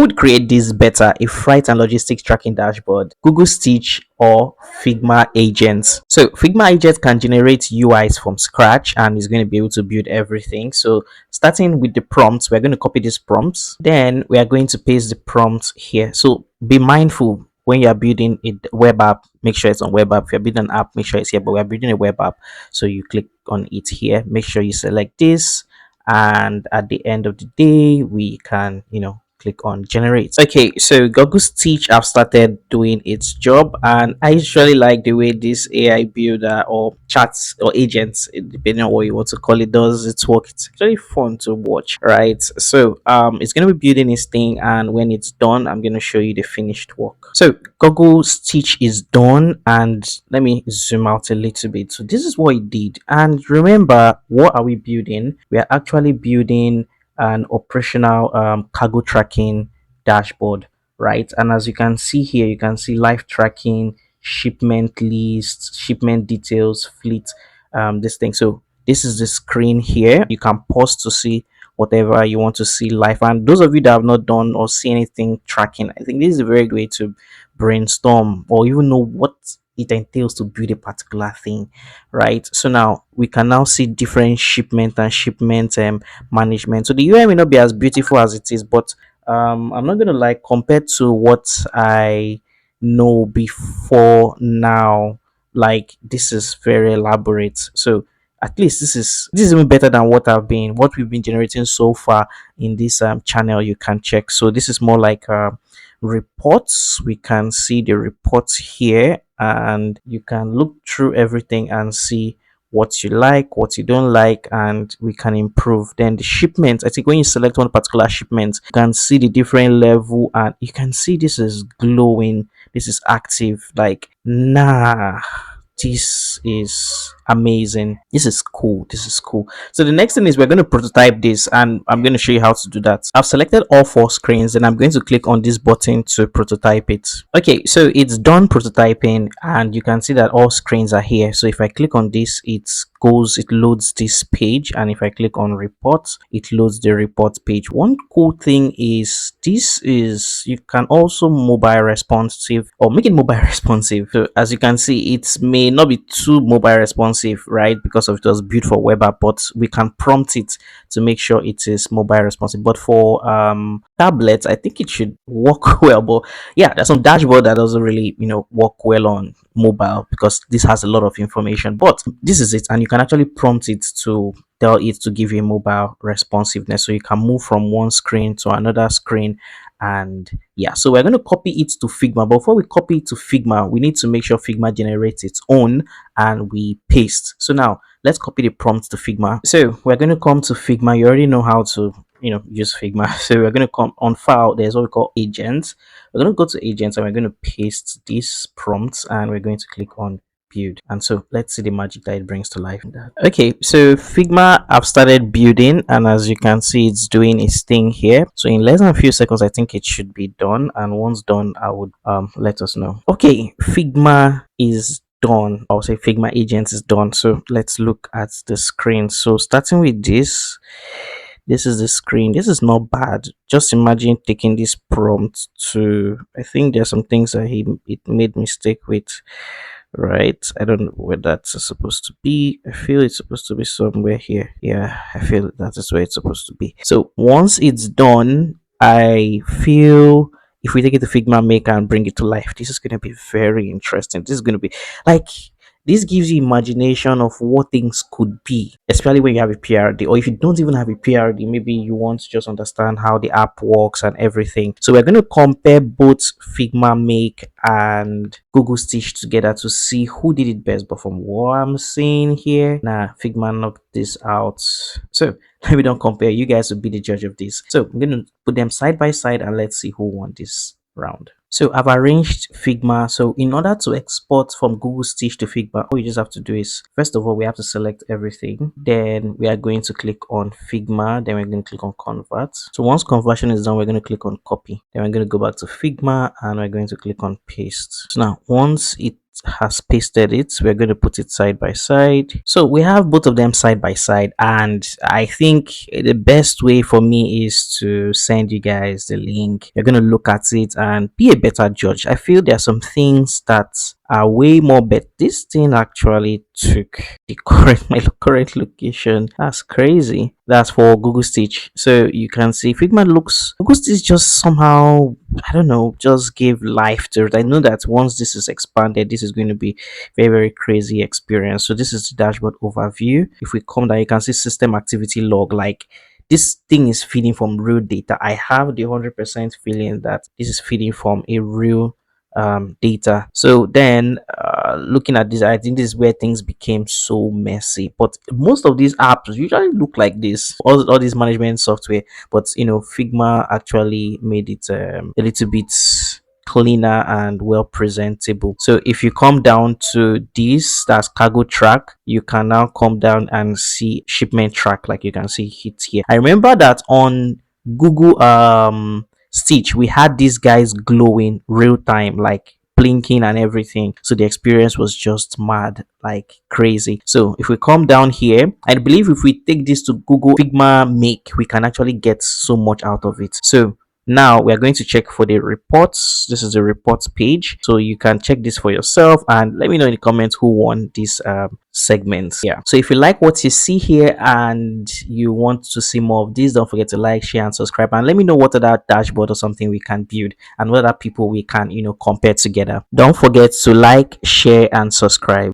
would create this better? A freight and logistics tracking dashboard, Google Stitch, or Figma agents? So Figma agents can generate UIs from scratch and is going to be able to build everything. So starting with the prompts, we're going to copy these prompts. Then we are going to paste the prompts here. So be mindful when you are building a web app, make sure it's on web app. If you're building an app, make sure it's here. But we're building a web app, so you click on it here. Make sure you select this, and at the end of the day, we can, click on generate. Okay, so Google Stitch have started doing its job, and I usually like the way this AI builder or chats or agents, depending on what you want to call it, does its work. It's actually fun to watch, right? So it's gonna be building its thing, and when it's done, I'm gonna show you the finished work. So Google Stitch is done, and let me zoom out a little bit. So this is what it did, and remember, what are we building? We are actually building an operational cargo tracking dashboard, right? And as you can see here, you can see live tracking, shipment lists, shipment details, fleet, this thing. So this is the screen here. You can pause to see whatever you want to see live. And those of you that have not done or see anything tracking, I think this is a very good way to brainstorm or even know what it entails to build a particular thing, right? So now we can now see different shipment and shipment management. So the UI may not be as beautiful as it is, but I'm not gonna like, compared to what I know before now, like this is very elaborate. So at least this is even better than what we've been generating so far in this channel. You can check. So this is more like reports. We can see the reports here, and you can look through everything and see what you like, what you don't like, and we can improve. Then the shipment, I think when you select one particular shipment, you can see the different level, and you can see this is glowing, this is active. Like, nah, this is amazing, this is cool, this is cool. So the next thing is we're going to prototype this, and I'm going to show you how to do that. I've selected all 4 screens, and I'm going to click on this button to prototype it. Okay, so it's done prototyping, and you can see that all screens are here. So if I click on this, it loads this page, and if I click on reports, it loads the report page. One cool thing is you can also mobile responsive, or make it mobile responsive. So as you can see, it may not be too mobile responsive, right, because of it was built for web app, but we can prompt it to make sure it is mobile responsive. But for tablets, I think it should work well. But yeah, there's some dashboard that doesn't really work well on mobile, because this has a lot of information. But this is it, and you can actually prompt it to tell it to give you mobile responsiveness, so you can move from one screen to another screen. And yeah, so we're going to copy it to Figma. But before we copy it to Figma, we need to make sure Figma generates its own, and we paste. So now let's copy the prompt to Figma. So we're going to come to Figma. You already know how to use Figma. So we're going to come on file, there's what we call agents. We're going to go to agents, and we're going to paste these prompts, and we're going to click on build. And so let's see the magic that it brings to life. Okay, so Figma, I've started building, and as you can see, it's doing its thing here. So in less than a few seconds, I think it should be done, and once done, I would let us know. Okay, Figma is done. I'll say Figma agents is done. So let's look at the screen. So starting with this is the screen. This is not bad. Just imagine taking this prompt to, I think there's some things that it made mistake with, right? I don't know where that's supposed to be. I feel it's supposed to be somewhere here. Yeah, I feel that is where it's supposed to be. So once it's done, I feel if we take it to Figma Maker and bring it to life, this is going to be very interesting. This is going to be like, this gives you imagination of what things could be, especially when you have a PRD, or if you don't even have a PRD, maybe you want to just understand how the app works and everything. So we're going to compare both Figma Make and Google Stitch together to see who did it best. But from what I'm seeing here, Figma knocked this out. So we don't compare. You guys will be the judge of this. So I'm going to put them side by side, and let's see who won this round. So I've arranged Figma. So in order to export from Google Stitch to Figma, all you just have to do is, first of all, we have to select everything. Then we are going to click on Figma. Then we're going to click on convert. So once conversion is done, we're going to click on copy. Then we're going to go back to Figma, and we're going to click on paste. So now once it has pasted it. We're going to put it side by side. So we have both of them side by side, and I think the best way for me is to send you guys the link. You're going to look at it and be a better judge. I feel there are some things that are way more better. This thing actually took the current my current location. That's crazy. That's for Google Stitch. So you can see Figma looks Google Stitch just somehow, I don't know, just gave life to it. I know that once this is expanded, this is going to be very, very crazy experience. So this is the dashboard overview. If we come down, you can see system activity log. Like, this thing is feeding from real data. I have the 100% feeling that this is feeding from a real data. So then looking at this, I think this is where things became so messy. But most of these apps usually look like this, all this management software. But Figma actually made it a little bit cleaner and well presentable. So if you come down to this, that's CargoTrack, you can now come down and see shipment track, like you can see it here. I remember that on Google Stitch, we had these guys glowing real time, like blinking and everything. So the experience was just mad, like crazy. So if we come down here, I believe if we take this to Google Figma Make, we can actually get so much out of it. So now we are going to check for the reports. This is the reports page, so you can check this for yourself and let me know in the comments who won this segment. Yeah, so if you like what you see here and you want to see more of this, don't forget to like, share and subscribe, and let me know what other dashboard or something we can build and what other people we can compare together. Don't forget to like, share and subscribe.